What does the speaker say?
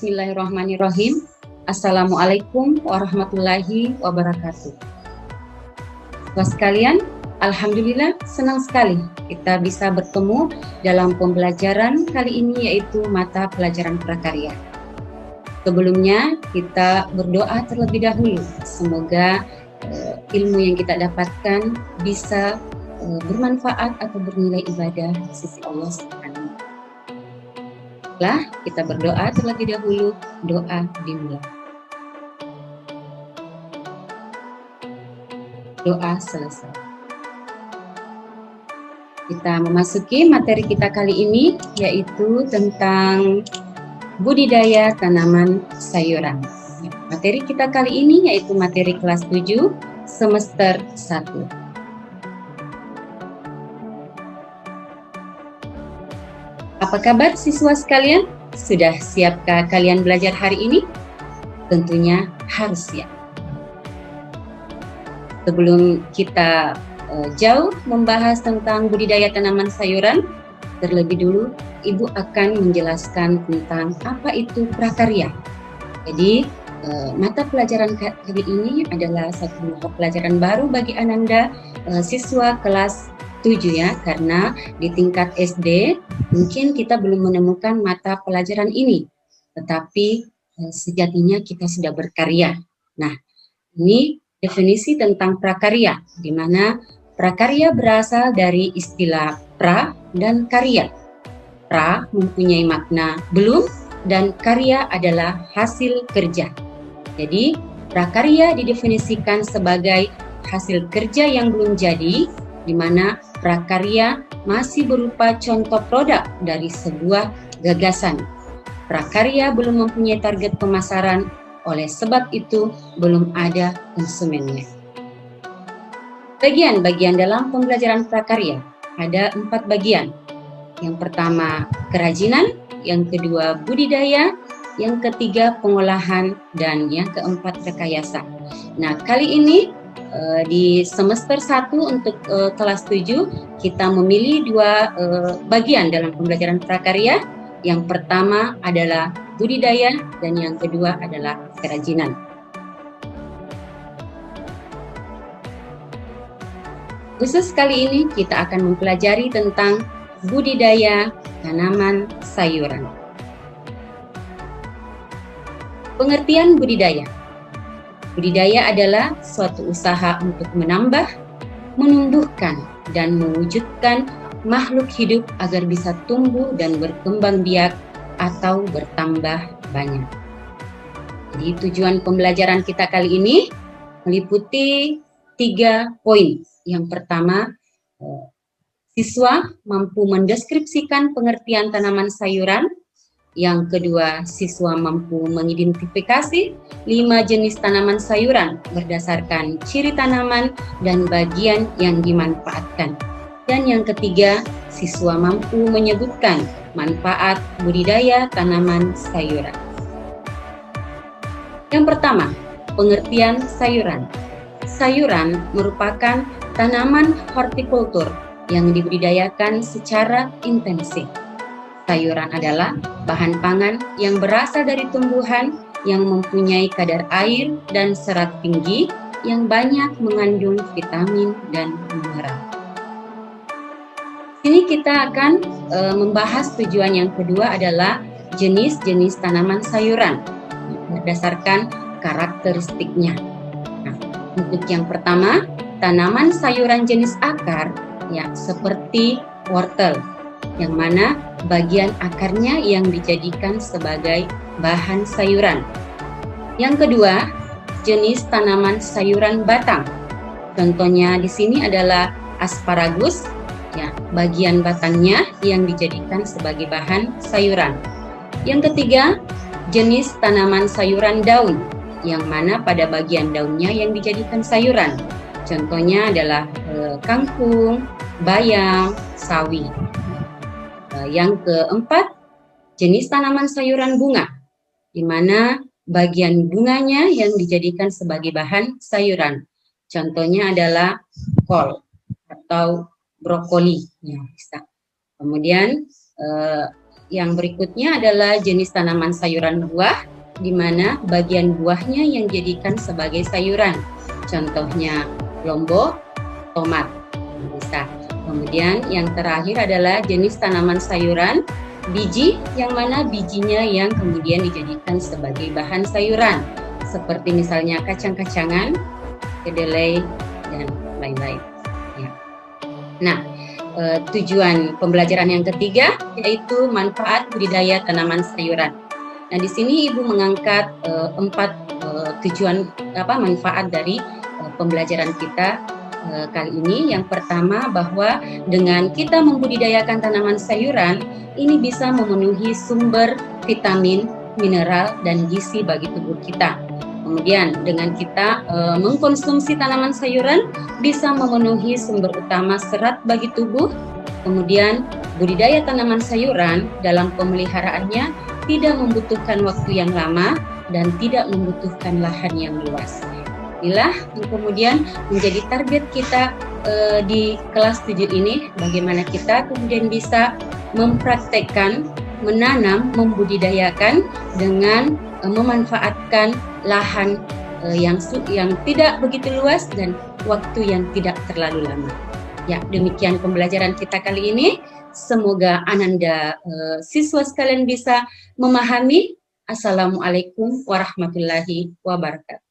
Bismillahirrahmanirrahim. Assalamualaikum warahmatullahi wabarakatuh. Bapak sekalian, alhamdulillah senang sekali kita bisa bertemu dalam pembelajaran kali ini, yaitu mata pelajaran prakarya. Sebelumnya kita berdoa terlebih dahulu, semoga ilmu yang kita dapatkan bisa bermanfaat atau bernilai ibadah di sisi Allah Subhanahu. Kita berdoa terlebih dahulu, doa dimulai. Doa selesai. Kita memasuki materi kita kali ini, yaitu tentang budidaya tanaman sayuran. Materi kita kali ini yaitu materi kelas 7 semester 1. Apa kabar siswa sekalian? Sudah siapkah kalian belajar hari ini? Tentunya harus siap. Sebelum kita jauh membahas tentang budidaya tanaman sayuran, terlebih dulu Ibu akan menjelaskan tentang apa itu prakarya. Jadi mata pelajaran kali ini adalah satu mata pelajaran baru bagi Ananda siswa kelas 7 ya, karena di tingkat SD mungkin kita belum menemukan mata pelajaran ini, tetapi sejatinya kita sudah berkarya. Nah, ini definisi tentang prakarya, di mana prakarya berasal dari istilah pra dan karya. Pra mempunyai makna belum dan karya adalah hasil kerja. Jadi, prakarya didefinisikan sebagai hasil kerja yang belum jadi, di mana prakarya masih berupa contoh produk dari sebuah gagasan. Prakarya belum mempunyai target pemasaran, oleh sebab itu belum ada konsumennya. Bagian-bagian dalam pembelajaran prakarya ada 4 bagian. Yang pertama kerajinan, yang kedua budidaya, yang ketiga pengolahan, dan yang keempat rekayasa. Nah, kali ini di semester 1 untuk kelas 7 kita memilih 2 bagian dalam pembelajaran prakarya. Yang pertama adalah budidaya dan yang kedua adalah kerajinan. Khusus kali ini kita akan mempelajari tentang budidaya tanaman sayuran. Pengertian budidaya. Budidaya adalah suatu usaha untuk menambah, menumbuhkan, dan mewujudkan makhluk hidup agar bisa tumbuh dan berkembang biak atau bertambah banyak. Jadi tujuan pembelajaran kita kali ini meliputi 3 poin. Yang pertama, siswa mampu mendeskripsikan pengertian tanaman sayuran. Yang kedua, siswa mampu mengidentifikasi 5 jenis tanaman sayuran berdasarkan ciri tanaman dan bagian yang dimanfaatkan. Dan yang ketiga, siswa mampu menyebutkan manfaat budidaya tanaman sayuran. Yang pertama, pengertian sayuran. Sayuran merupakan tanaman hortikultur yang dibudidayakan secara intensif. Sayuran adalah bahan pangan yang berasal dari tumbuhan yang mempunyai kadar air dan serat tinggi yang banyak mengandung vitamin dan mineral. Sini kita akan membahas tujuan yang kedua adalah jenis-jenis tanaman sayuran berdasarkan karakteristiknya. Nah, untuk yang pertama, tanaman sayuran jenis akar ya seperti wortel, yang mana bagian akarnya yang dijadikan sebagai bahan sayuran. Yang kedua, jenis tanaman sayuran batang. Contohnya di sini adalah asparagus, ya, bagian batangnya yang dijadikan sebagai bahan sayuran. Yang ketiga, jenis tanaman sayuran daun, yang mana pada bagian daunnya yang dijadikan sayuran. Contohnya adalah kangkung, bayam, sawi. Yang keempat, jenis tanaman sayuran bunga, di mana bagian bunganya yang dijadikan sebagai bahan sayuran. Contohnya adalah kol atau brokoli. Ya, bisa. Kemudian Yang berikutnya adalah jenis tanaman sayuran buah, di mana bagian buahnya yang dijadikan sebagai sayuran. Contohnya lombok, tomat, bisa. Kemudian yang terakhir adalah jenis tanaman sayuran biji, yang mana bijinya yang kemudian dijadikan sebagai bahan sayuran, seperti misalnya kacang-kacangan, kedelai, dan lain-lain. Ya. Nah, tujuan pembelajaran yang ketiga yaitu manfaat budidaya tanaman sayuran. Nah, di sini Ibu mengangkat 4 tujuan manfaat dari pembelajaran kita kali ini. Yang pertama, bahwa dengan kita membudidayakan tanaman sayuran, ini bisa memenuhi sumber vitamin, mineral, dan gizi bagi tubuh kita. Kemudian dengan kita mengkonsumsi tanaman sayuran bisa memenuhi sumber utama serat bagi tubuh. Kemudian budidaya tanaman sayuran dalam pemeliharaannya tidak membutuhkan waktu yang lama dan tidak membutuhkan lahan yang luas. Inilah yang kemudian menjadi target kita di kelas 7 ini, bagaimana kita kemudian bisa mempraktekkan, menanam, membudidayakan dengan memanfaatkan lahan yang tidak begitu luas dan waktu yang tidak terlalu lama. Ya, demikian pembelajaran kita kali ini. Semoga Ananda siswa sekalian bisa memahami. Assalamualaikum warahmatullahi wabarakatuh.